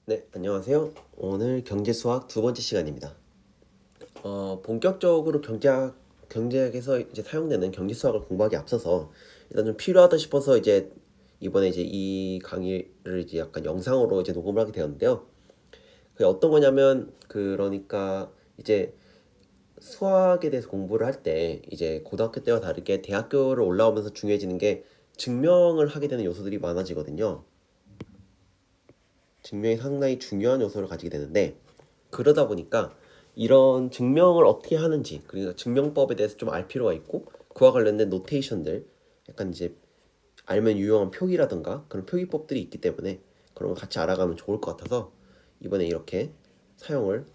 네, 안녕하세요. 오늘 경제수학 두 번째 시간입니다. 본격적으로 경제학에서 이제 사용되는 경제수학을 공부하기 앞서서 일단 좀 필요하다 싶어서 이제 이번에 이제 이 강의를 이제 약간 영상으로 이제 녹음을 하게 되었는데요. 그게 어떤 거냐면 그러니까 이제 수학에 대해서 공부를 할 때 이제 고등학교 때와 다르게 대학교를 올라오면서 중요해지는 게 증명을 하게 되는 요소들이 많아지거든요. 증명이 상당히 중요한 요소를 가지게 되는데 그러다 보니까 이런 증명을 어떻게 하는지 그러니까 증명법에 대해서 좀 알 필요가 있고 그와 관련된 노테이션들 약간 이제 알면 유용한 표기라든가 그런 표기법들이 있기 때문에 그런 거 같이 알아가면 좋을 것 같아서 이번에 이렇게 사용을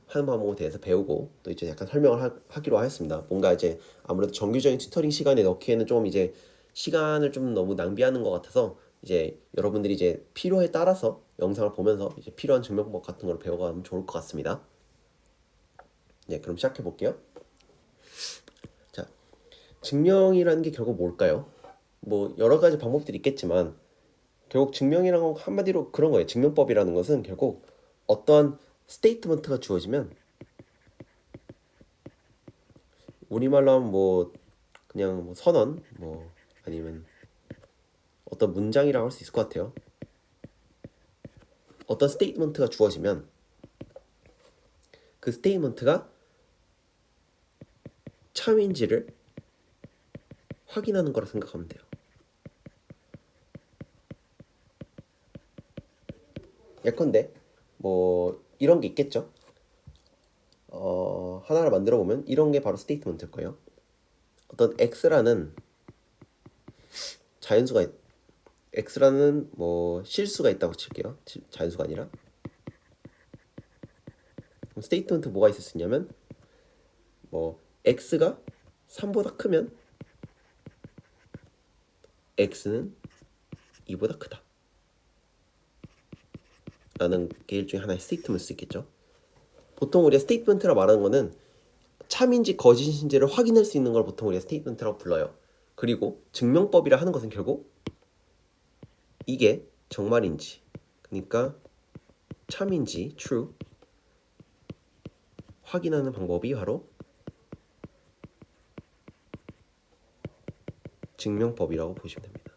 하는 방법에 대해서 배우고 또 이제 약간 설명을 하기로 하였습니다. 뭔가 이제 아무래도 정규적인 튜터링 시간에 넣기에는 좀 이제 시간을 좀 너무 낭비하는 것 같아서 이제 여러분들이 이제 필요에 따라서 영상을 보면서 이제 필요한 증명법 같은 걸 배워가면 좋을 것 같습니다. 네, 그럼 시작해 볼게요. 자, 증명이라는 게 결국 뭘까요? 뭐 여러 가지 방법들이 있겠지만 결국 증명이라는 건 한마디로 그런 거예요. 증명법이라는 것은 결국 어떠한 스테이트먼트가 주어지면 우리말로 하면 뭐 그냥 뭐 선언 뭐 아니면 어떤 문장이라고 할 수 있을 것 같아요. 어떤 스테이트먼트가 주어지면 그 스테이트먼트가 참인지를 확인하는 거라 생각하면 돼요. 예컨대 뭐 이런 게 있겠죠. 하나를 만들어 보면 이런 게 바로 스테이트먼트일 거예요. 어떤 자연수가 x라는 뭐 실수가 있다고 칠게요. 자연수가 아니라. 그럼 스테이트먼트 뭐가 있을 수 있냐면 뭐 x가 3보다 크면 x는 2보다 크다 라는 게 일종의 하나의 스테이트먼트일 수 있겠죠. 보통 우리가 스테이트먼트라 말하는 거는 참인지 거짓인지를 확인할 수 있는 걸 보통 우리가 스테이트먼트라고 불러요. 그리고 증명법이라 하는 것은 결국 이게 정말인지 그러니까 참인지 true 확인하는 방법이 바로 증명법이라고 보시면 됩니다.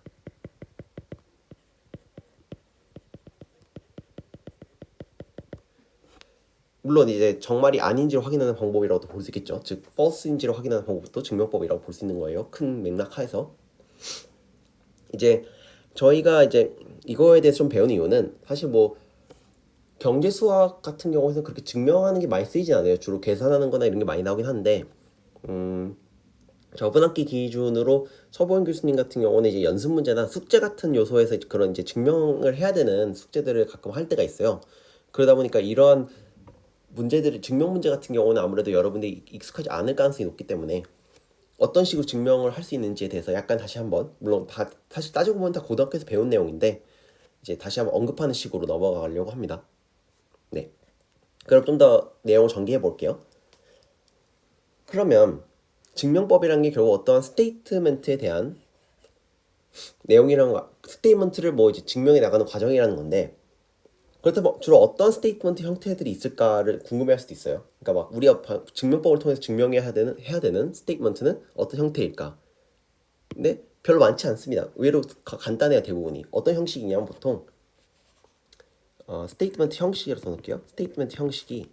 물론 이제 정말이 아닌지를 확인하는 방법이라고도 볼 수 있겠죠. 즉 false인지를 확인하는 방법도 증명법이라고 볼 수 있는 거예요. 큰 맥락 하에서 이제 저희가 이제 이거에 대해서 좀 배우는 이유는 사실 뭐 경제 수학 같은 경우에는 그렇게 증명하는 게 많이 쓰이진 않아요. 주로 계산하는 거나 이런 게 많이 나오긴 한데 저번 학기 기준으로 서보영 교수님 같은 경우는 이제 연습 문제나 숙제 같은 요소에서 그런 이제 증명을 해야 되는 숙제들을 가끔 할 때가 있어요. 그러다 보니까 이러한 문제들을 증명 문제 같은 경우는 아무래도 여러분들이 익숙하지 않을 가능성이 높기 때문에 어떤 식으로 증명을 할 수 있는지에 대해서 약간 다시 한번 물론 사실 따지고 보면 다 고등학교에서 배운 내용인데 이제 다시 한번 언급하는 식으로 넘어가려고 합니다. 네. 그럼 좀 더 내용을 전개해 볼게요. 그러면 증명법이라는 게 결국 어떠한 스테이트먼트에 대한 내용이랑 스테이트먼트를 뭐 이제 증명해 나가는 과정이라는 건데 그렇다면 주로 어떤 스테이트먼트 형태들이 있을까를 궁금해할 수도 있어요. 그러니까 막 우리가 증명법을 통해서 증명해야 되는 스테이트먼트는 어떤 형태일까? 근데 별로 많지 않습니다. 의외로 간단해요 대부분이. 어떤 형식이냐면 보통 스테이트먼트 형식이라고 써놓을게요. 스테이트먼트 형식이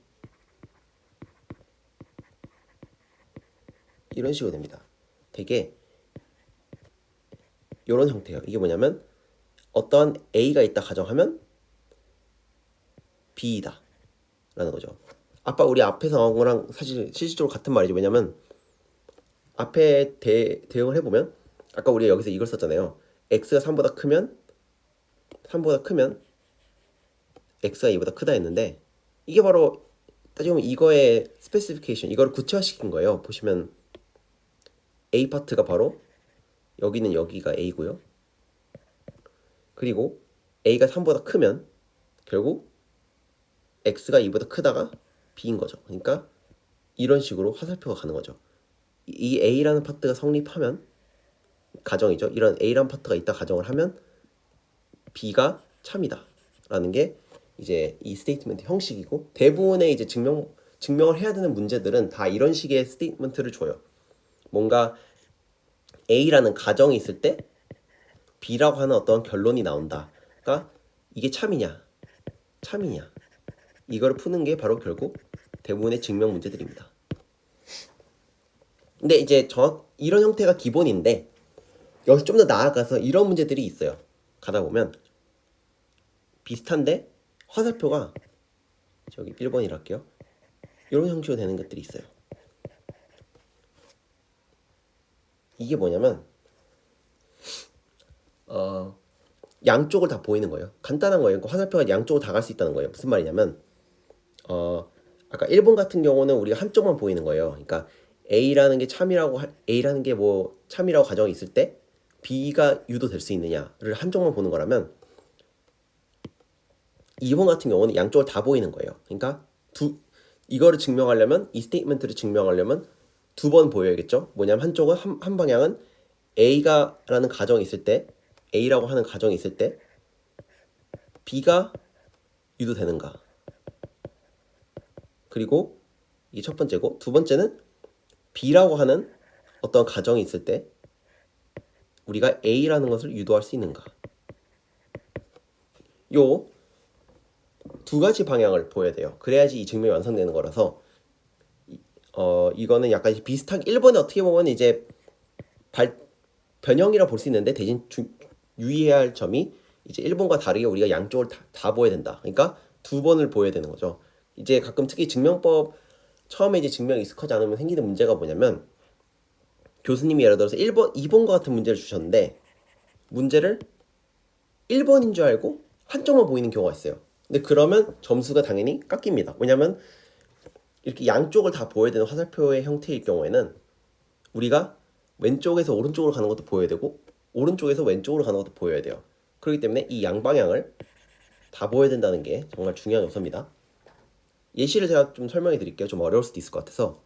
이런 식으로 됩니다. 되게 이런 형태예요. 이게 뭐냐면 어떤 A가 있다 가정하면 B이다 라는 거죠. 우리 앞에서 나온 거랑 사실 실질적으로 같은 말이죠. 왜냐면 앞에 대응을 해보면 아까 우리가 여기서 이걸 썼잖아요. x가 3보다 크면 x가 2보다 크다 했는데 이게 바로 따지면 이거의 스페시피케이션 이걸 구체화시킨 거예요. 보시면 A 파트가 바로 여기는 여기가 A고요. 그리고 A가 3보다 크면 결국 X가 2보다 크다가 B인 거죠. 그러니까 이런 식으로 화살표가 가는 거죠. 이 A라는 파트가 성립하면 이런 A라는 파트가 있다 가정을 하면 B가 참이다 라는 게 이제 이 스테이트먼트 형식이고, 대부분의 이제 증명을 해야 되는 문제들은 다 이런 식의 스테이트먼트를 줘요. 뭔가 A라는 가정이 있을 때 B라고 하는 어떤 결론이 나온다. 그러니까 이게 참이냐 이거를 푸는 게 바로 결국 대부분의 증명 문제들입니다. 근데 이제 이런 형태가 기본인데, 여기서 좀 더 나아가서 이런 문제들이 있어요. 가다 보면 비슷한데 화살표가 저기 1번이라 할게요. 이런 형식으로 되는 것들이 있어요. 이게 뭐냐면 양쪽을 다 보이는 거예요. 간단한 거예요. 그러니까 화살표가 양쪽으로 다 갈 수 있다는 거예요. 무슨 말이냐면 아까 1번 같은 경우는 우리가 한쪽만 보이는 거예요. 그러니까 A라는 게 뭐 참이라고 가정이 있을 때 B가 유도될 수 있느냐를 한쪽만 보는 거라면, 2번 같은 경우는 양쪽을 다 보이는 거예요. 그러니까 이거를 증명하려면, 이 스테이트먼트를 증명하려면 두 번 보여야겠죠. 뭐냐면 한쪽은 한 방향은 A라는 가정이 있을 때, A라고 하는 가정이 있을 때 B가 유도되는가. 그리고 이게 첫 번째고, 두 번째는 B라고 하는 어떤 가정이 있을 때 우리가 A라는 것을 유도할 수 있는가. 요 두 가지 방향을 보여야 돼요. 그래야지 이 증명이 완성되는 거라서, 이거는 약간 비슷하게 1번에 어떻게 보면 이제 변형이라 볼 수 있는데, 대신 유의해야 할 점이 이제 1번과 다르게 우리가 양쪽을 다 보여야 된다. 그러니까 두 번을 보여야 되는 거죠. 이제 가끔 특히 증명법 처음에 이제 증명이 익숙하지 않으면 생기는 문제가 뭐냐면, 교수님이 예를 들어서 1번, 2번과 같은 문제를 주셨는데 문제를 1번인 줄 알고 한쪽만 보이는 경우가 있어요. 근데 그러면 점수가 당연히 깎입니다. 왜냐면 이렇게 양쪽을 다 보여야 되는 화살표의 형태일 경우에는 우리가 왼쪽에서 오른쪽으로 가는 것도 보여야 되고 오른쪽에서 왼쪽으로 가는 것도 보여야 돼요. 그렇기 때문에 이 양방향을 다 보여야 된다는 게 정말 중요한 요소입니다. 예시를 제가 좀 설명해 드릴게요. 좀 어려울 수도 있을 것 같아서.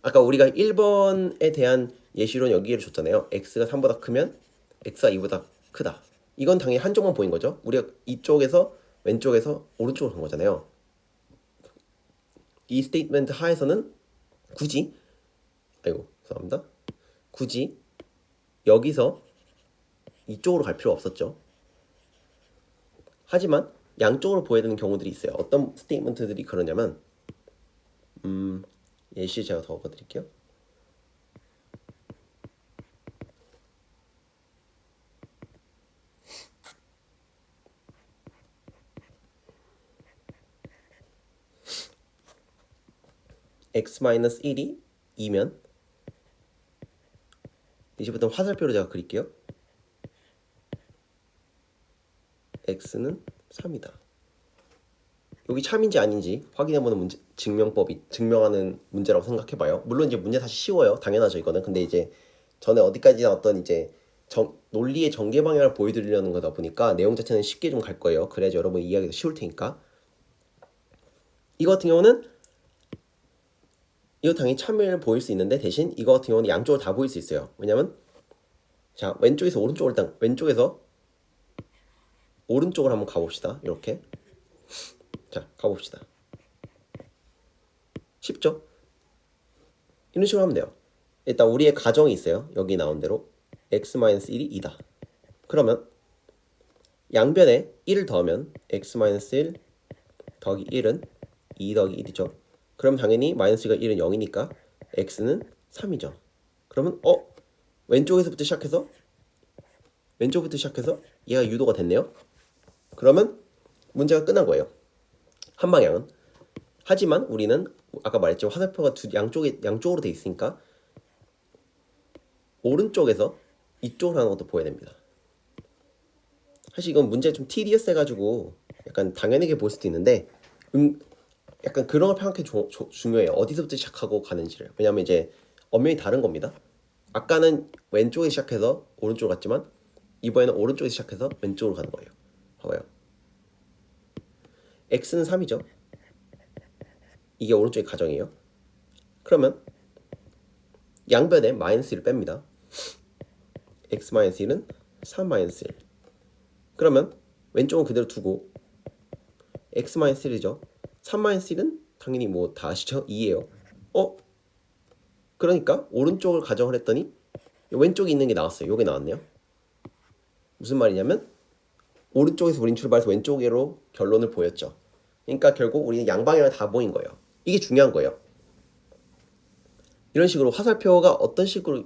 아까 우리가 1번에 대한 예시로는 여기를 줬잖아요. x가 3보다 크면 x가 2보다 크다. 이건 당연히 한쪽만 보인 거죠. 우리가 이쪽에서 왼쪽에서 오른쪽으로 간 거잖아요. 이 스테이트먼트 하에서는 굳이 죄송합니다. 굳이 여기서 이쪽으로 갈 필요 없었죠. 하지만 양쪽으로 보여야 되는 경우들이 있어요. 어떤 스테이트먼트들이 그러냐면, 예시 제가 더 읽어드릴게요. x-1이 2면, 이제부터 화살표로 제가 그릴게요. x는 3이다. 여기 참인지 아닌지 확인해보는 문제, 증명하는 문제라고 생각해봐요. 물론 이제 문제 사실 쉬워요. 당연하죠, 이거는. 근데 이제 전에 어디까지나 어떤 이제 논리의 전개 방향을 보여드리려는 거다 보니까 내용 자체는 쉽게 좀 갈 거예요. 그래야지 여러분 이해하기도 쉬울 테니까. 이거 같은 경우는 이거 당연히 참을 보일 수 있는데, 대신 이거 같은 경우는 양쪽을 다 보일 수 있어요. 왜냐면 자, 왼쪽에서 오른쪽으로 한번 가봅시다. 이렇게. 자, 가봅시다. 쉽죠? 이런 식으로 하면 돼요. 일단 우리의 가정이 있어요. 여기 나온 대로 x-1이 2다. 그러면 양변에 1을 더하면 x-1 더하기 1은 2 더하기 1이죠. 그럼 당연히 마이너스가 1은 0이니까 x는 3이죠. 그러면 왼쪽부터 시작해서 얘가 유도가 됐네요. 그러면 문제가 끝난 거예요. 한 방향은. 하지만 우리는 아까 말했죠. 화살표가 양쪽으로 돼 있으니까 오른쪽에서 이쪽으로 가는 것도 보여야 됩니다. 사실 이건 문제 좀 tedious 해가지고 약간 당연하게 보일 수도 있는데, 약간 그런 걸 파악하기 중요해요. 어디서부터 시작하고 가는지를. 왜냐면 이제 엄연히 다른 겁니다. 아까는 왼쪽에 시작해서 오른쪽으로 갔지만 이번에는 오른쪽에 시작해서 왼쪽으로 가는 거예요. 봐봐요. x는 3이죠. 이게 오른쪽의 가정이에요. 그러면 양변에 -1을 뺍니다. x-1은 3-1. 그러면 왼쪽은 그대로 두고 x-1이죠. 3-1은 당연히 뭐 다 아시죠? 2예요. 그러니까 오른쪽을 가정을 했더니 왼쪽에 있는 게 나왔어요. 요게 나왔네요. 무슨 말이냐면 오른쪽에서 우린 출발해서 왼쪽으로 결론을 보였죠. 그러니까 결국 우리는 양방향을 다 보인 거예요. 이게 중요한 거예요. 이런 식으로 화살표가 어떤 식으로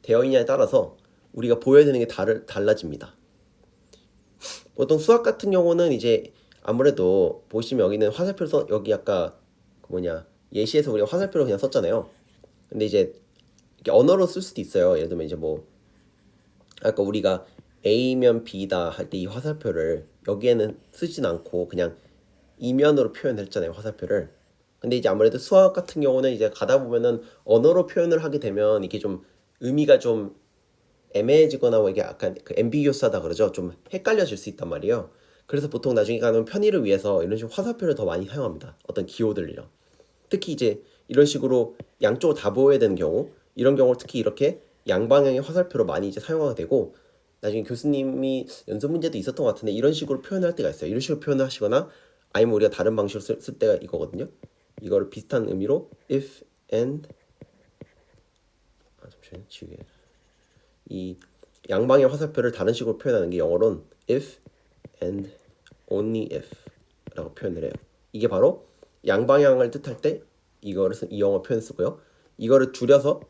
되어 있냐에 따라서 우리가 보여야 되는 게 달라집니다. 보통 수학 같은 경우는 이제 아무래도 보시면 여기는 화살표를 여기 아까 예시에서 우리가 화살표를 그냥 썼잖아요. 근데 이제 이렇게 언어로 쓸 수도 있어요. 예를 들면 이제 뭐 아까 우리가 A면 B다 할 때 이 화살표를 여기에는 쓰진 않고 그냥 이면으로 표현했잖아요, 화살표를. 근데 이제 아무래도 수학 같은 경우는 이제 가다 보면은 언어로 표현을 하게 되면 이게 좀 의미가 좀 애매해지거나 뭐 이게 약간 그 앰비규어스하다 그러죠. 좀 헷갈려질 수 있단 말이에요. 그래서 보통 나중에 가는 편의를 위해서 이런 식으로 화살표를 더 많이 사용합니다. 어떤 기호들이요. 특히 이제 이런 식으로 양쪽을 다 보여야 되는 경우, 이런 경우를 특히 이렇게 양방향의 화살표로 많이 이제 사용하게 되고, 나중에 교수님이 연습 문제도 있었던 것 같은데 이런 식으로 표현할 때가 있어요. 이런 식으로 표현을 하시거나 아니면 우리가 다른 방식으로 쓸 때가 이거거든요. 이거를 비슷한 의미로 if and 잠시만요. 지우개. 이 양방향 화살표를 다른 식으로 표현하는 게 영어로는 if and only if 라고 표현을 해요. 이게 바로 양방향을 뜻할 때 이거를 이 영어 표현 쓰고요. 이거를 줄여서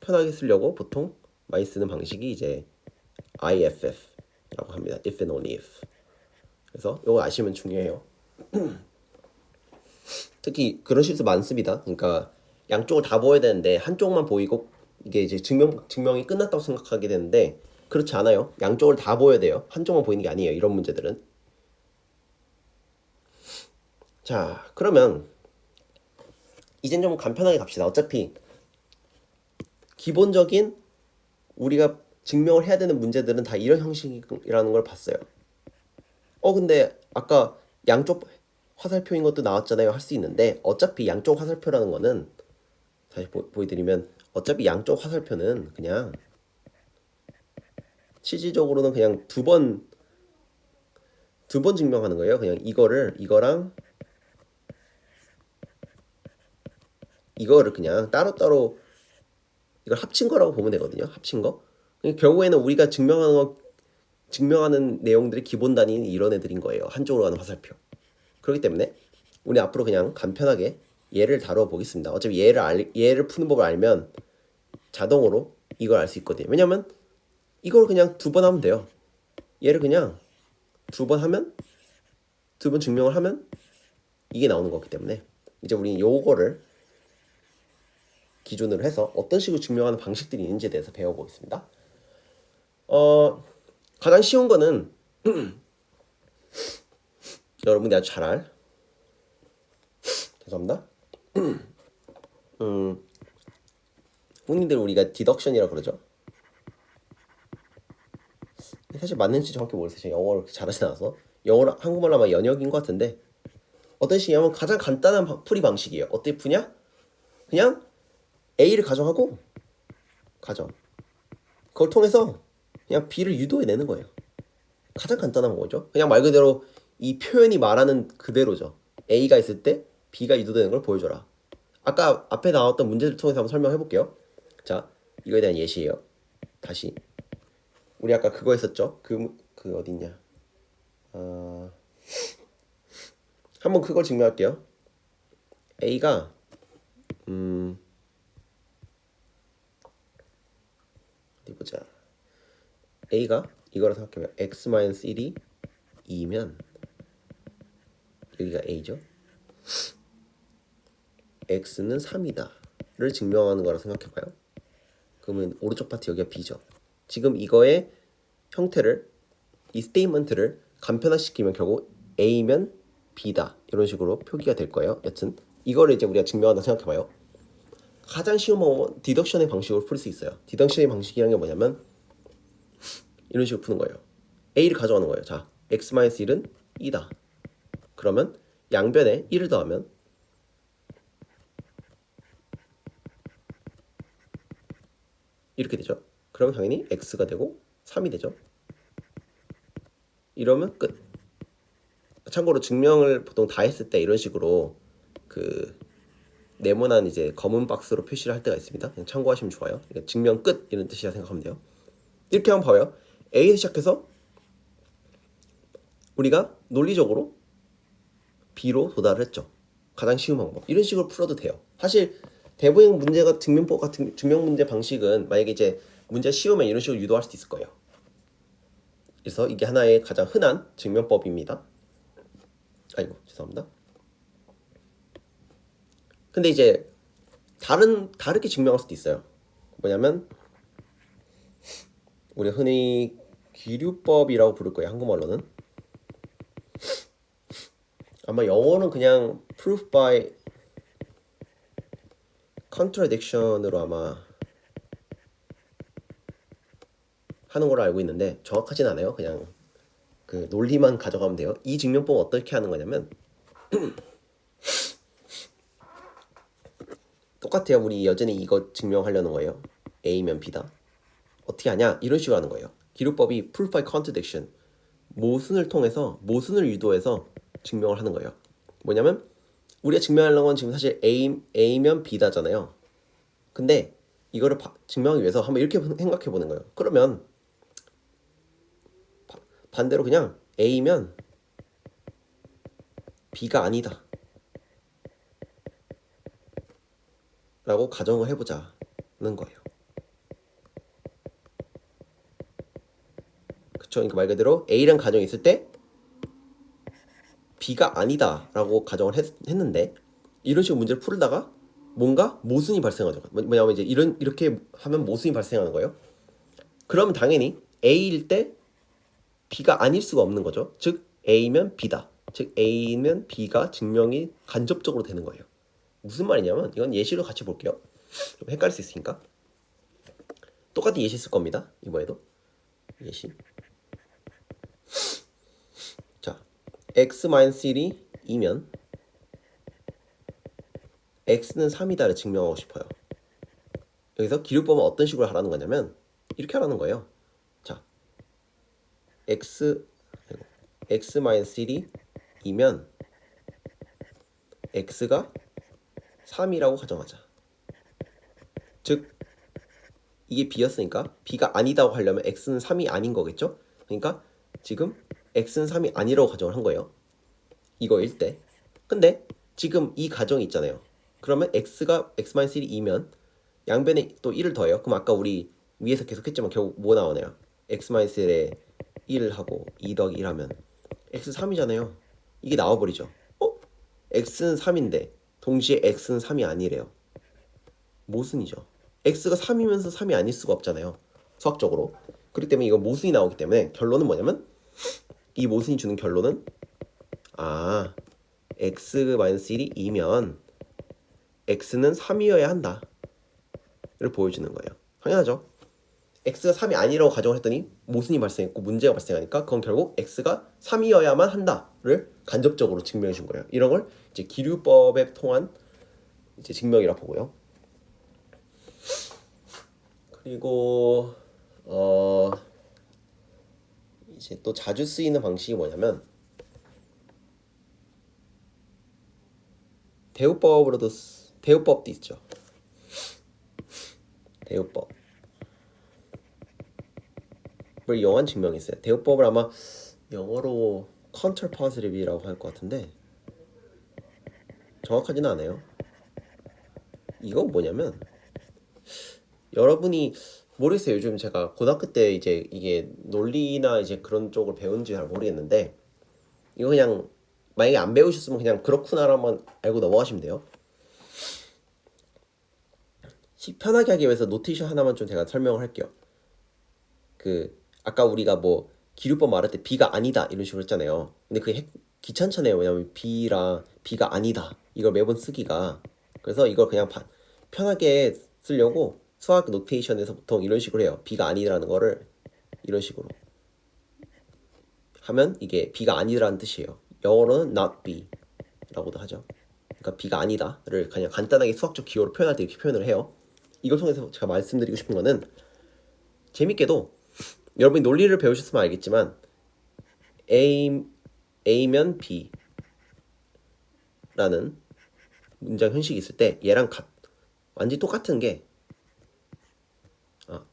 편하게 쓰려고 보통 많이 쓰는 방식이 이제 IFF라고 합니다. if and only if. 그래서 이거 아시면 중요해요. 특히 그런 실수 많습니다. 그러니까 양쪽을 다 보여야 되는데 한쪽만 보이고 이게 이제 증명이 끝났다고 생각하게 되는데 그렇지 않아요. 양쪽을 다 보여야 돼요. 한쪽만 보이는 게 아니에요. 이런 문제들은. 자, 그러면 이젠 좀 간편하게 갑시다. 어차피 기본적인 우리가 증명을 해야 되는 문제들은 다 이런 형식이라는 걸 봤어요. 근데 아까 양쪽 화살표인 것도 나왔잖아요. 할 수 있는데 어차피 양쪽 화살표라는 거는 다시 보여드리면 어차피 양쪽 화살표는 그냥 실질적으로는 그냥 두 번 증명하는 거예요. 그냥 이거랑 이거를 그냥 따로따로 이걸 합친 거라고 보면 되거든요. 합친 거. 결국에는 우리가 증명하는 내용들의 기본 단위는 이런 애들인 거예요. 한쪽으로 가는 화살표. 그렇기 때문에 우리 앞으로 그냥 간편하게 얘를 다뤄 보겠습니다. 어차피 얘를 푸는 법을 알면 자동으로 이걸 알 수 있거든요. 왜냐면 이걸 그냥 두 번 하면 돼요. 얘를 그냥 두 번 하면 두 번 증명을 하면 이게 나오는 거기 때문에 이제 우리는 요거를 기준으로 해서 어떤 식으로 증명하는 방식들이 있는지에 대해서 배워보겠습니다. 가장 쉬운 거는 여러분이 아주 잘 알. 죄송합니다. 흔히들 우리가 디덕션이라고 그러죠. 사실 맞는지 정확히 모르겠어요. 제가 영어를 그렇게 잘하지 않아서. 한국말로 아마 연역인 것 같은데 어떤 식이냐면 가장 간단한 풀이 방식이에요. 어떻게 푸냐? 그냥 A를 가정하고 그걸 통해서 그냥 B를 유도해내는 거예요. 가장 간단한 거죠. 그냥 말 그대로 이 표현이 말하는 그대로죠. A가 있을 때 B가 유도되는 걸 보여줘라. 아까 앞에 나왔던 문제를 통해서 한번 설명해 볼게요. 자, 이거에 대한 예시예요. 다시 우리 아까 그거 했었죠. 그 어딨냐? 한번 그걸 증명할게요. A가 어디 보자. A가 이거라 생각해봐요. x-1이 2면 여기가 A죠. X는 3이다를 증명하는 거라 생각해봐요. 그러면 오른쪽 파트 여기가 B죠. 지금 이거의 형태를 이 스테이트먼트를 간편화시키면 결국 A면 B다 이런 식으로 표기가 될 거예요. 여튼 이거를 이제 우리가 증명한다 생각해봐요. 가장 쉬운 방법은 디덕션의 방식으로 풀 수 있어요. 디덕션의 방식이라는 게 뭐냐면 이런 식으로 푸는 거예요. A를 가져가는 거예요. 자, x-1은 2다. 그러면 양변에 1을 더하면 이렇게 되죠. 그럼 당연히 x가 되고 3이 되죠. 이러면 끝. 참고로 증명을 보통 다 했을 때 이런 식으로 그 네모난 이제 검은 박스로 표시를 할 때가 있습니다. 그냥 참고하시면 좋아요. 그러니까 증명 끝 이런 뜻이라 생각하면 돼요. 이렇게 한번 봐요. A에서 시작해서 우리가 논리적으로 B로 도달을 했죠. 가장 쉬운 방법. 이런 식으로 풀어도 돼요. 사실 대부분의 문제가 증명법 같은 증명 문제 방식은 만약에 이제 문제 쉬우면 이런 식으로 유도할 수도 있을 거예요. 그래서 이게 하나의 가장 흔한 증명법입니다. 아이고 죄송합니다. 근데 이제 다르게 증명할 수도 있어요. 뭐냐면 우리 흔히 기류법이라고 부를 거예요. 한국말로는. 아마 영어는 그냥 proof by contradiction으로 아마 하는 걸로 알고 있는데 정확하진 않아요. 그냥 그 논리만 가져가면 돼요. 이 증명법은 어떻게 하는 거냐면 똑같아요. 우리 여전히 이거 증명하려는 거예요. A면 B다. 어떻게 하냐? 이런 식으로 하는 거예요. 기록법이 proof by contradiction, 모순을 통해서 모순을 유도해서 증명을 하는 거예요. 뭐냐면 우리가 증명하려는 건 지금 사실 A면 B다잖아요. 근데 이거를 증명하기 위해서 한번 이렇게 생각해 보는 거예요. 그러면 반대로 그냥 A면 B가 아니다 라고 가정을 해보자는 거예요. 그쵸? 그러니까 말 그대로 A란 가정이 있을 때 B가 아니다 라고 가정을 했는데 이런 식으로 문제를 풀다가 뭔가 모순이 발생하죠. 뭐냐면 이제 이렇게 하면 모순이 발생하는 거예요. 그러면 당연히 A일 때 B가 아닐 수가 없는 거죠. 즉 A면 B다. 즉 A면 B가 증명이 간접적으로 되는 거예요. 무슨 말이냐면 이건 예시로 같이 볼게요. 좀 헷갈릴 수 있으니까. 똑같은 예시 쓸 겁니다. 이번에도 예시. 자, x-1이 2면 x는 3이다를 증명하고 싶어요. 여기서 기록법은 어떤 식으로 하라는 거냐면 이렇게 하라는 거예요. 자, x-3이 2면 x가 3이라고 가정하자. 즉 이게 b였으니까 b가 아니다고 하려면 x는 3이 아닌 거겠죠? 그러니까 지금 x는 3이 아니라고 가정을 한 거예요. 이거일 때. 근데 지금 이 가정이 있잖아요. 그러면 x가 x-1이 2면 양변에 또 1을 더해요. 그럼 아까 우리 위에서 계속 했지만 결국 뭐 나오나요? x-1에 1을 하고 2 더하기 1 하면 x 3이잖아요. 이게 나와버리죠. x는 3인데 동시에 x는 3이 아니래요. 모순이죠. x가 3이면서 3이 아닐 수가 없잖아요. 수학적으로. 그렇기 때문에 이거 모순이 나오기 때문에 결론은 뭐냐면 이 모순이 주는 결론은 x-1이 2면 x는 3이어야 한다 를 보여주는 거예요. 당연하죠. x가 3이 아니라고 가정을 했더니 모순이 발생했고 문제가 발생하니까 그건 결국 x가 3이어야만 한다를 간접적으로 증명해 준 거예요. 이런 걸 이제 기류법에 통한 이제 증명이라 보고요. 그리고 이제 또 자주 쓰이는 방식이 뭐냐면 대우법도 있죠. 대우법. 을 이용한 증명이 있어요. 대우법을 아마 영어로 counterpositive이라고 할 것 같은데 정확하지는 않아요. 이건 뭐냐면 여러분이 모르겠어요. 요즘 제가 고등학교 때 이제 이게 논리나 이제 그런 쪽을 배운지 잘 모르겠는데 이거 그냥 만약에 안 배우셨으면 그냥 그렇구나라만 알고 넘어가시면 돼요. 편하게 하기 위해서 노테이션 하나만 좀 제가 설명을 할게요. 아까 우리가 뭐 기류법 말할 때 B가 아니다 이런 식으로 했잖아요. 근데 그게 귀찮잖아요. 왜냐면 B가 아니다 이걸 매번 쓰기가. 그래서 이걸 그냥 편하게 쓰려고 수학 노테이션에서 보통 이런 식으로 해요. B가 아니라는 거를 이런 식으로 하면 이게 B가 아니라는 뜻이에요. 영어로는 not be 라고도 하죠. 그러니까 B가 아니다를 그냥 간단하게 수학적 기호로 표현할 때 이렇게 표현을 해요. 이걸 통해서 제가 말씀드리고 싶은 거는 재밌게도 여러분이 논리를 배우셨으면 알겠지만 A면 B라는 문장 형식이 있을 때 얘랑 완전히 똑같은 게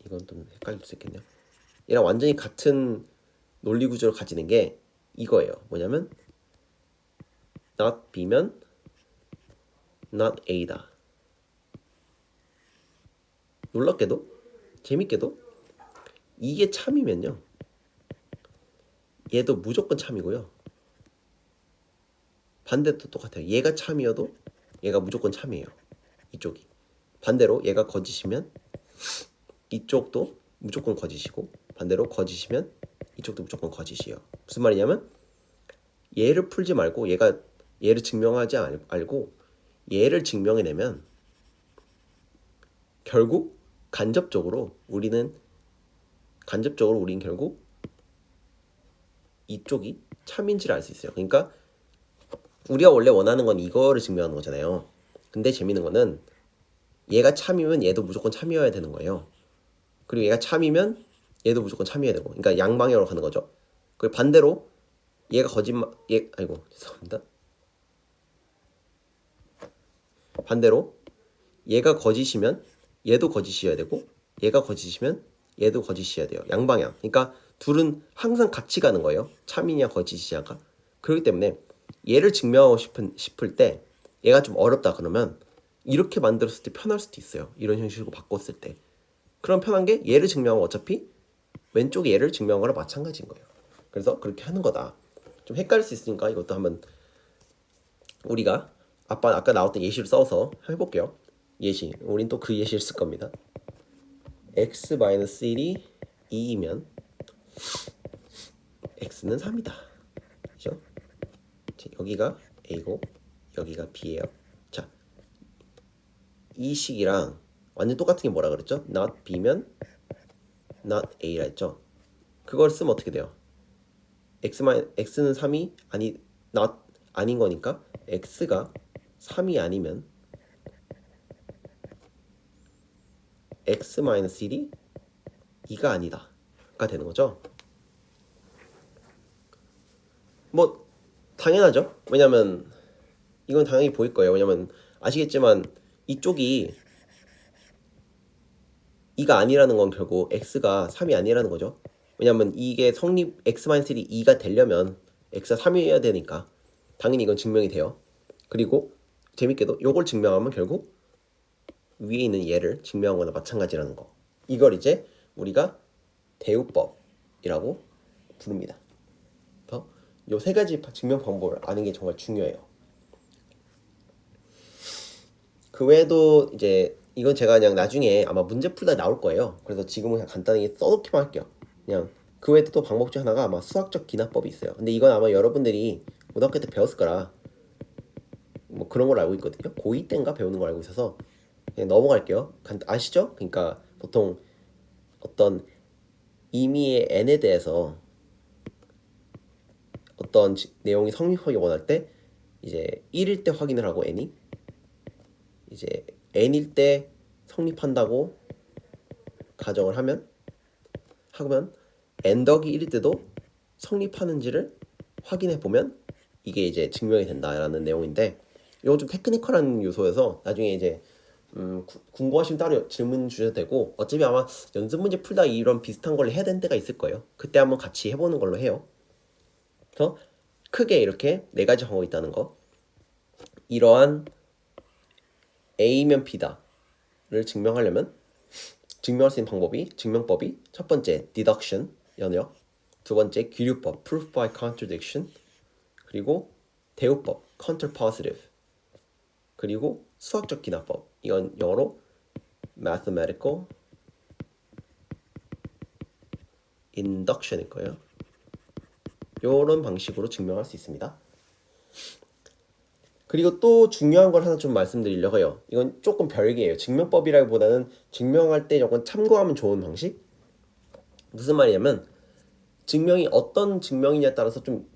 이건 좀 헷갈릴 수 있겠네요. 얘랑 완전히 같은 논리 구조를 가지는 게 이거예요. 뭐냐면 not B면 not A다. 놀랍게도 재밌게도 이게 참이면요 얘도 무조건 참이고요. 반대도 똑같아요. 얘가 참이어도 얘가 무조건 참이에요. 이쪽이. 반대로 얘가 거짓이면 이쪽도 무조건 거짓이고 반대로 거짓이면 이쪽도 무조건 거짓이에요. 무슨 말이냐면 얘를 풀지 말고 얘를 증명하지 말고 얘를 증명해내면 결국 간접적으로 우리는 결국 이쪽이 참인지를 알 수 있어요. 그러니까 우리가 원래 원하는 건 이거를 증명하는 거잖아요. 근데 재밌는 거는 얘가 참이면 얘도 무조건 참이어야 되는 거예요. 그리고 얘가 참이면 얘도 무조건 참이어야 되고, 그러니까 양방향으로 가는 거죠. 그리고 반대로 얘가 죄송합니다. 반대로 얘가 거짓이면 얘도 거짓이어야 되고, 얘가 거짓이면 얘도 거짓이어야 돼요. 양방향. 그러니까 둘은 항상 같이 가는 거예요. 참이냐 거짓이냐가. 그렇기 때문에 얘를 증명하고 싶을 때 얘가 좀 어렵다 그러면 이렇게 만들었을 때 편할 수도 있어요. 이런 형식으로 바꿨을 때. 그럼 편한 게 얘를 증명하면 어차피 왼쪽 얘를 증명한 거랑 마찬가지인 거예요. 그래서 그렇게 하는 거다. 좀 헷갈릴 수 있으니까 이것도 한번 우리가 아까 나왔던 예시를 써서 해볼게요. 예시. 우린 또 그 예시를 쓸 겁니다. x-1이 2이면 x는 3이다. 그죠? 여기가 a고 여기가 b예요. 자, 이 식이랑 완전 똑같은 게 뭐라 그랬죠? not b면 not a라 했죠. 그걸 쓰면 어떻게 돼요? x는 3이 아닌 거니까 x가 3이 아니면 x-1이 2가 아니다가 되는 거죠. 뭐 당연하죠. 왜냐면 이건 당연히 보일 거예요. 왜냐면 아시겠지만 이쪽이 2가 아니라는 건 결국 x가 3이 아니라는 거죠. 왜냐면 이게 x-3이 2가 되려면 x가 3이어야 되니까 당연히 이건 증명이 돼요. 그리고 재밌게도 이걸 증명하면 결국 위에 있는 얘를 증명한 거나 마찬가지라는 거. 이걸 이제 우리가 대우법이라고 부릅니다. 요 세 가지 증명 방법을 아는 게 정말 중요해요. 그 외에도 이제 이건 제가 그냥 나중에 아마 문제 풀다 나올 거예요. 그래서 지금은 그냥 간단하게 써놓기만 할게요. 그냥 그 외에도 또 방법 중 하나가 아마 수학적 기납법이 있어요. 근데 이건 아마 여러분들이 고등학교 때 배웠을 거라 뭐 그런 걸 알고 있거든요. 고2 때인가 배우는 걸 알고 있어서 그냥 넘어갈게요. 아시죠? 그러니까 보통 어떤 임의의 n에 대해서 어떤 내용이 성립하기 원할 때 이제 1일 때 확인을 하고 n이 이제 n일 때 성립한다고 가정을 하면 n 더하기 1일 때도 성립하는지를 확인해 보면 이게 이제 증명이 된다라는 내용인데 이건 좀 테크니컬한 요소여서 나중에 이제 궁금하시면 따로 질문 주셔도 되고 어차피 아마 연습 문제 풀다 이런 비슷한 걸 해야 되는 때가 있을 거예요. 그때 한번 같이 해보는 걸로 해요. 그래서 크게 이렇게 네 가지 방법이 있다는 거. 이러한 A면 B다를 증명하려면 증명할 수 있는 증명법이 첫 번째 deduction, 연역, 두 번째 귀류법, proof by contradiction, 그리고 대우법, counterpositive, 그리고 수학적 기납법, 이건 영어로 mathematical induction일 거예요. 이런 방식으로 증명할 수 있습니다. 그리고 또 중요한 걸 하나 좀 말씀드리려고 해요. 이건 조금 별개예요. 증명법이라기보다는 증명할 때 조금 참고하면 좋은 방식? 무슨 말이냐면 증명이 어떤 증명이냐에 따라서 좀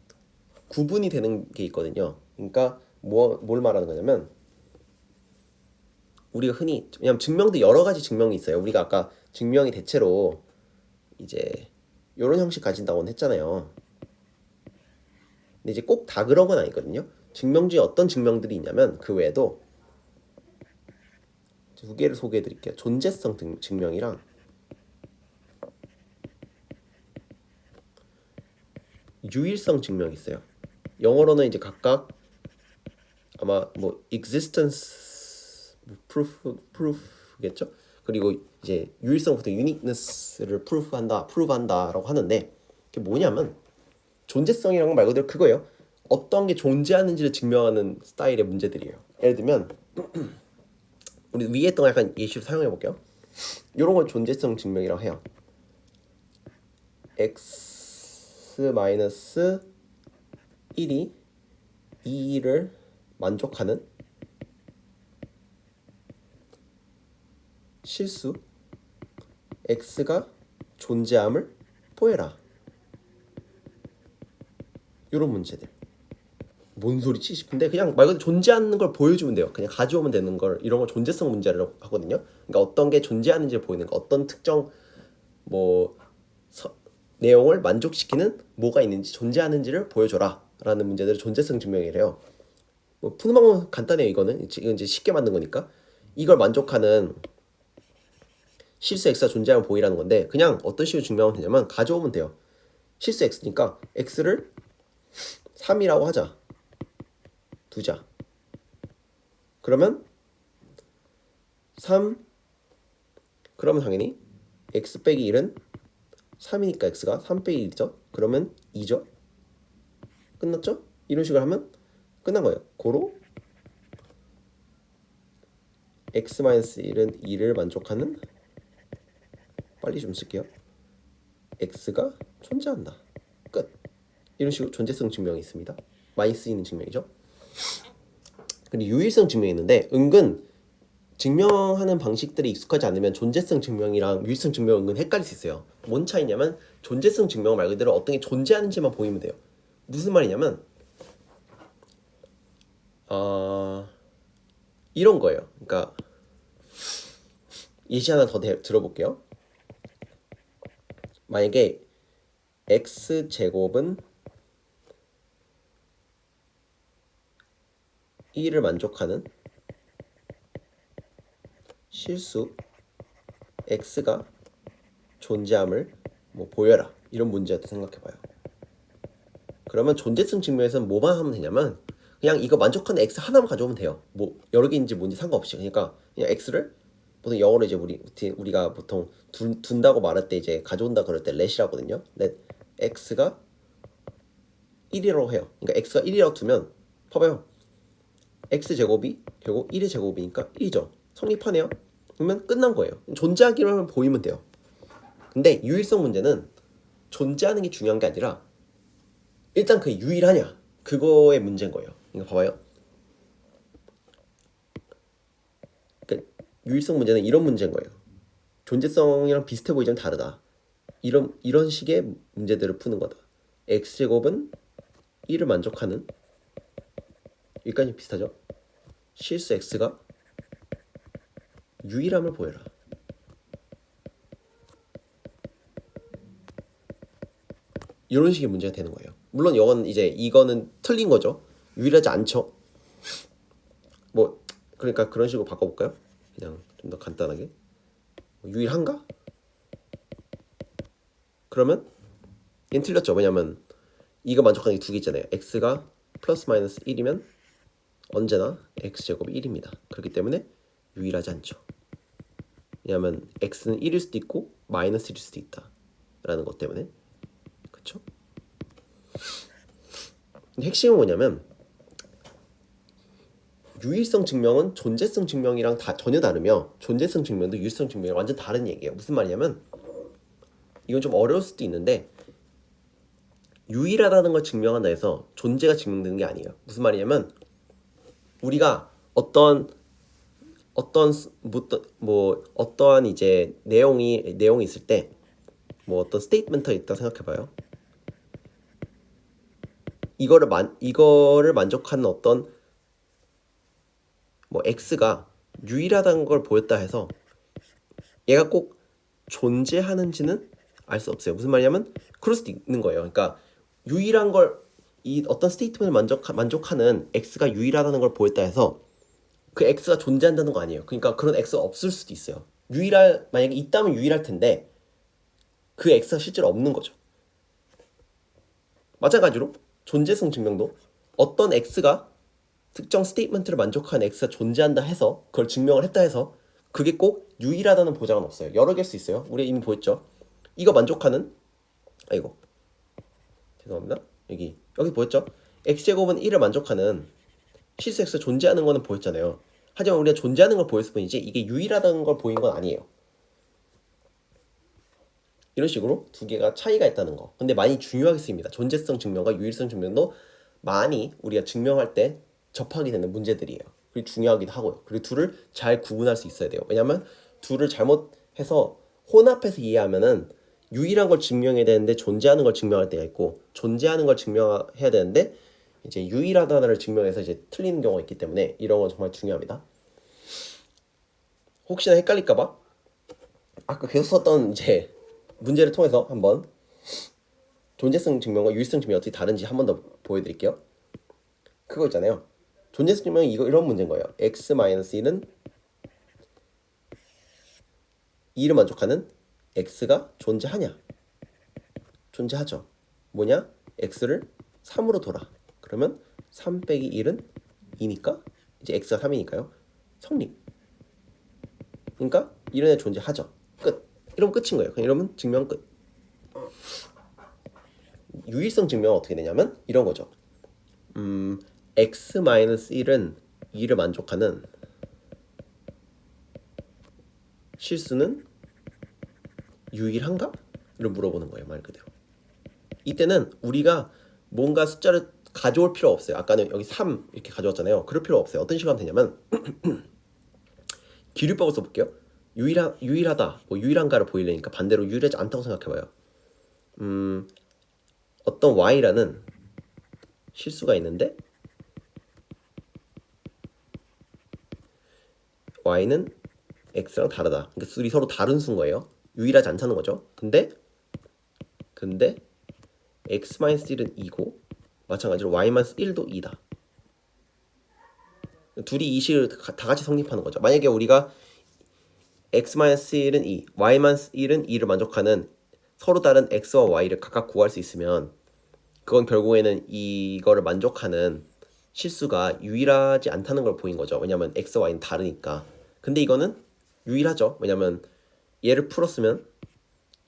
구분이 되는 게 있거든요. 그러니까 뭘 말하는 거냐면 우리가 흔히 왜냐면 증명도 여러 가지 증명이 있어요. 우리가 아까 증명이 대체로 이제 이런 형식 가진다고 했잖아요. 근데 이제 꼭 다 그런 건 아니거든요. 증명 중에 어떤 증명들이 있냐면 그 외에도 두 개를 소개해 드릴게요. 존재성 증명이랑 유일성 증명이 있어요. 영어로는 이제 각각 아마 뭐 existence proof겠죠? 그리고 이제 유일성부터 uniqueness를 prove한다라고 하는데 그게 뭐냐면 존재성이라는 건 말 그대로 그거예요. 어떤 게 존재하는지를 증명하는 스타일의 문제들이에요. 예를 들면 우리 위에 했던 거 약간 예시로 사용해 볼게요. 이런 건 존재성 증명이라고 해요. x-1이 2를 만족하는 실수 x가 존재함을 보여라. 이런 문제들. 뭔 소리지 싶은데 그냥 말 그대로 존재하는 걸 보여주면 돼요. 그냥 가져오면 되는 걸 이런 걸 존재성 문제라고 하거든요. 그러니까 어떤 게 존재하는지를 보이는 거, 어떤 특정 뭐 내용을 만족시키는 뭐가 있는지 존재하는지를 보여줘라 라는 문제들을 존재성 증명이래요. 뭐 푸는 방법은 간단해요. 이건 이제 쉽게 만든 거니까 이걸 만족하는 실수 x가 존재함을 보이라는 건데 그냥 어떤 식으로 증명하면 되냐면 가져오면 돼요. 실수 x니까 x를 3이라고 하자. 두자. 그러면 3 그러면 당연히 x 빼기 1은 3이니까 x가 3 빼기 1이죠. 그러면 2죠. 끝났죠? 이런 식으로 하면 끝난 거예요. 고로 x-1은 2를 만족하는 빨리 좀 쓸게요. x가 존재한다. 끝. 이런 식으로 존재성 증명이 있습니다. 많이 쓰이는 증명이죠. 근데 유일성 증명이 있는데 은근 증명하는 방식들이 익숙하지 않으면 존재성 증명이랑 유일성 증명은 은근 헷갈릴 수 있어요. 뭔 차이냐면 존재성 증명 말 그대로 어떤 게 존재하는지만 보이면 돼요. 무슨 말이냐면 이런 거예요. 그러니까 예시 하나 더 들어볼게요. 만약에 x제곱은 1을 만족하는 실수 x가 존재함을 뭐 보여라 이런 문제였다 생각해봐요. 그러면 존재성 증명에서는 뭐만 하면 되냐면 그냥 이거 만족하는 x 하나만 가져오면 돼요. 뭐 여러 개인지 뭔지 상관없이. 그러니까 그냥 x를 보통 영어로 이제 우리가 보통 둔다고 말할 때 이제 가져온다 그럴 때 let이라거든요. let x가 1이라고 해요. 그러니까 x가 1이라고 두면 봐봐요. x제곱이 결국 1의 제곱이니까 1이죠. 성립하네요. 그러면 끝난 거예요. 존재하기만 보이면 돼요. 근데 유일성 문제는 존재하는 게 중요한 게 아니라 일단 그게 유일하냐 그거의 문제인 거예요. 이거 봐봐요. 그러니까 유일성 문제는 이런 문제인 거예요. 존재성이랑 비슷해 보이지만 다르다. 이런 식의 문제들을 푸는 거다. x제곱은 1을 만족하는 여기까지 비슷하죠? 실수 x가 유일함을 보여라. 이런 식의 문제가 되는 거예요. 물론 이거는 틀린 거죠. 유일하지 않죠. 뭐 그러니까 그런 식으로 바꿔볼까요? 그냥 좀 더 간단하게 유일한가? 그러면 얘는 틀렸죠. 왜냐면 이거 만족하는 게 두 개 있잖아요. x가 플러스 마이너스 1이면 언제나 x제곱이 1입니다. 그렇기 때문에 유일하지 않죠. 왜냐하면 x는 1일 수도 있고 마이너스일 수도 있다 라는 것 때문에. 그쵸? 핵심은 뭐냐면 유일성 증명은 존재성 증명이랑 전혀 다르며 존재성 증명도 유일성 증명이랑 완전 다른 얘기예요. 무슨 말이냐면 이건 좀 어려울 수도 있는데 유일하다는 걸 증명한다 해서 존재가 증명되는 게 아니에요. 무슨 말이냐면 우리가 어떠한 이제 내용이 있을 때 뭐 어떤 스테이트먼트가 있다 생각해봐요. 이거를 만족하는 어떤 뭐 x가 유일하다는 걸 보였다 해서 얘가 꼭 존재하는지는 알 수 없어요. 무슨 말이냐면 그럴 수도 있는 거예요. 그러니까 유일한 걸 이 어떤 스테이트먼트를 만족하는 x가 유일하다는 걸 보였다 해서 그 x가 존재한다는 거 아니에요. 그러니까 그런 x가 없을 수도 있어요. 만약에 있다면 유일할 텐데 그 x가 실제로 없는 거죠. 마찬가지로 존재성 증명도 어떤 x가 특정 스테이트먼트를 만족하는 x가 존재한다 해서 그걸 증명을 했다 해서 그게 꼭 유일하다는 보장은 없어요. 여러 개일 수 있어요. 우리 이미 보였죠. 이거 만족하는 아이고 죄송합니다. 여기 보였죠? x제곱은 1을 만족하는 실수 x가 존재하는 거는 보였잖아요. 하지만 우리가 존재하는 걸 보였을 뿐이지 이게 유일하다는 걸 보인 건 아니에요. 이런 식으로 두 개가 차이가 있다는 거. 근데 많이 중요하게 쓰입니다. 존재성 증명과 유일성 증명도 많이 우리가 증명할 때 접하게 되는 문제들이에요. 그리고 중요하기도 하고요. 그리고 둘을 잘 구분할 수 있어야 돼요. 왜냐면 둘을 잘못해서 혼합해서 이해하면은 유일한 걸 증명해야 되는데 존재하는 걸 증명할 때가 있고 존재하는 걸 증명해야 되는데 이제 유일하다를 증명해서 이제 틀리는 경우가 있기 때문에 이런 건 정말 중요합니다. 혹시나 헷갈릴까봐 아까 계속 썼던 이제 문제를 통해서 한번 존재성 증명과 유일성 증명이 어떻게 다른지 한 번 더 보여드릴게요. 그거 있잖아요. 존재성 증명이 이런 문제인 거예요. x-1은 2를 만족하는 x가 존재하냐? 존재하죠. 뭐냐? x를 3으로 돌아. 그러면 3 빼기 1은 2니까 이제 x가 3이니까요. 성립. 그러니까 이런 애 존재하죠. 끝. 이러면 끝인 거예요. 그냥 이러면 증명 끝. 유일성 증명은 어떻게 되냐면 이런 거죠. x-1은 2를 만족하는 실수는 유일한가? 를 물어보는 거예요. 말 그대로. 이때는 우리가 뭔가 숫자를 가져올 필요 없어요. 아까는 여기 3 이렇게 가져왔잖아요. 그럴 필요 없어요. 어떤 식으로 하면 되냐면 기류법을 써볼게요. 유일하다, 뭐 유일한가를 보이려니까 반대로 유일하지 않다고 생각해봐요. 어떤 y라는 실수가 있는데 y는 x랑 다르다. 그러니까 둘이 서로 다른 수인 거예요. 유일하지 않다는 거죠. 근데 x-1은 2고 마찬가지로 y-1도 2다. 둘이 이 식을 다 같이 성립하는 거죠. 만약에 우리가 x-1은 2, y-1은 2를 만족하는 서로 다른 x와 y를 각각 구할 수 있으면 그건 결국에는 이거를 만족하는 실수가 유일하지 않다는 걸 보인 거죠. 왜냐면 x와 y는 다르니까. 근데 이거는 유일하죠. 왜냐면 얘를 풀었으면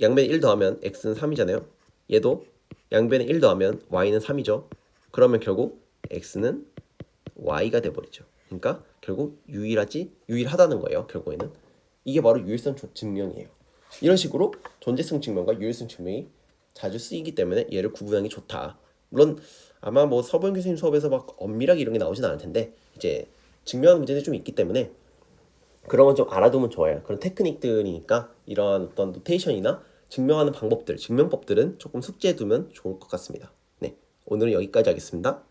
양변에 1 더하면 x는 3이잖아요. 얘도 양변에 1 더하면 y는 3이죠. 그러면 결국 x는 y가 돼버리죠. 그러니까 결국 유일하다는 거예요. 결국에는 이게 바로 유일성 증명이에요. 이런 식으로 존재성 증명과 유일성 증명이 자주 쓰이기 때문에 얘를 구분하기 좋다. 물론 아마 뭐 서보영 교수님 수업에서 막 엄밀하게 이런 게 나오진 않을 텐데 이제 증명하는 문제들이 좀 있기 때문에 그런 건 좀 알아두면 좋아요. 그런 테크닉들이니까 이런 어떤 노테이션이나 증명하는 방법들, 증명법들은 조금 숙지해두면 좋을 것 같습니다. 네, 오늘은 여기까지 하겠습니다.